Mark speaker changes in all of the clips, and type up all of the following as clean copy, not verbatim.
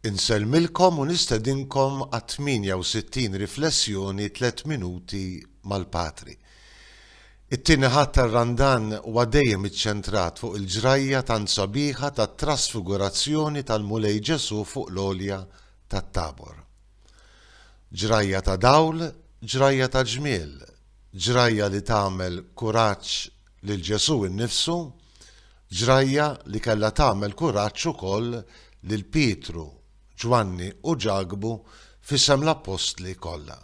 Speaker 1: Insellmilkom u nistedinkom għat-68 riflessjoni 3 minuti mal-Patri. It-tieni ħadd tar-Randan huwa dejjem iċċentrat fuq il-ġrajja tant sabiħa tat-trasfigurazzjoni tal-Mulej Ġesu fuq l-għolja tat-Tabor. Ġrajja ta' dawl, ġrajja ta' ġmiel, ġrajja li tagħmel kuraġġ lil Ġesu innifsu, ġrajja li kellha tagħmel kuraġġ ukoll lil Pietru, Ġwanni u Ġagbu f'isem l-Apostli kollha.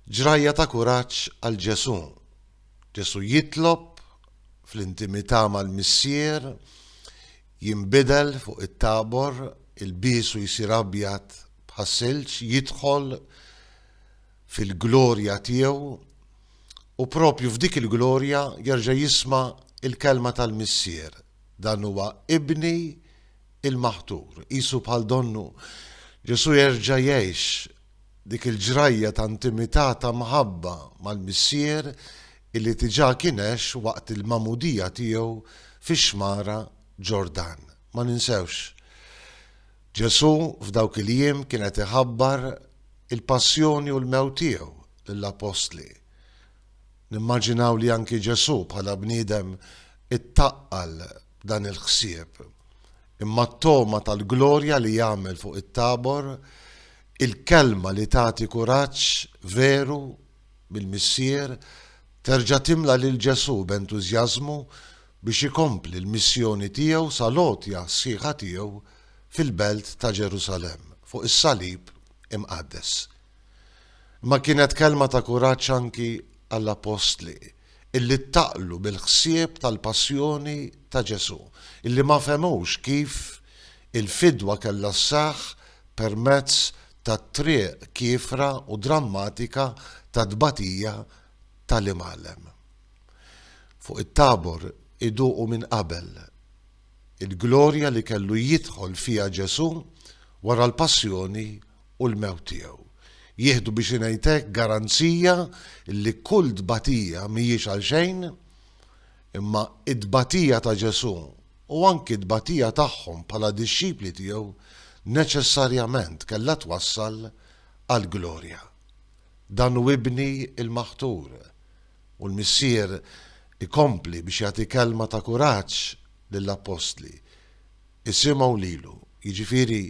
Speaker 1: Ġrajja ta' kuraġġ għal Ġesu. Ġesu jitlob fl-intimità mal-Missier, jinbidel fuq it-Tabor, il-bisu jsir abjad bħas-silġ, jidħol fil-glorja tiegħu u propju f'dik il-glorja jerġa' jisma' il-kelma tal-Missier. Dan huwa ibni il-maħtur, qisu bħal donnu. Ġesu jerġa' jgħix dik il-ġrajja ta' intimità ta' mħabba mal-Missier illi diġà kien għex waqt il-mamudija tiegħu fix-xmara Ġordan. Ma ninsewx. Ġesu f'dawk il-jiem kienet iħabbar il-passjoni u l-mewt tiegħu lill-Apostli. Nimmaġinaw li anki Ġesu bħala bniedem ittaqqal dan il-ħsieb. Imma t-toma tal-glorja li jagħmel fuq it-Tabor, il-kelma li tagħti kuraġġ veru bil-Missier terġa' timla lil Ġesu b'entużjażmu biex ikompli l-missjoni tiegħu sal-għotja sħiħa tiegħu fil-belt ta' Ġerusalem fuq is-salib imqaddes. Ma kienet kelma ta' kuraġġ anki għall-Apostli illi ttaqlu bil-ħsieb tal-passjoni ta' Ġesu, illi ma femux kif il-fidwa kellha ssaħħ permezz ta' triq kiefra u drammatika ta' tbatija tal-imgħallem. Fuq it-Tabor iduqu minn qabel il-glorja li kellu jidħol fiha Ġesu wara l-passjoni u l-mewt tiegħu. Jieħdu biex ngħidlek garanzija li kull tbatija mhijiex għal xejn, imma id-tbatija ta' Ġesu u anki d-tbatija tagħhom bħala dixxipli tiegħu neċessarjament kellha twassal għal glorja. Dan hu ibni il-maħtur u l-Missier ikompli biex jagħti kelma ta' kuraġġ lill-Apostli. Isimgħu lilu, jiġifieri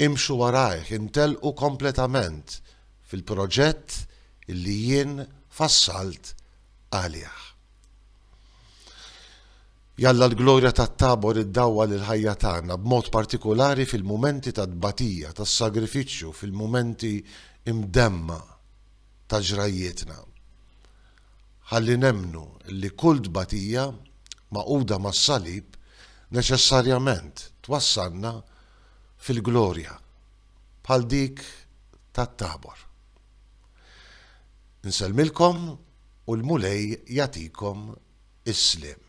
Speaker 1: imxu warajh, intelqu kompletament fil-proġett illi jien fassalt għalih. Jalla l-glorja tat-Tabor iddawwa lil-ħajja tagħna b'mod partikolari fil-mumenti ta' tbatija, tas-sagrifiċċju, fil-mumenti imdemma ta' ġrajjietna. Ħalli nemmnu li kull tbatija maquda mas-salib neċessarjament twassalna fil-glorja bħal dik tat-Tabor. Insellmilkom u l-Mulej jagħtikom is-sliem.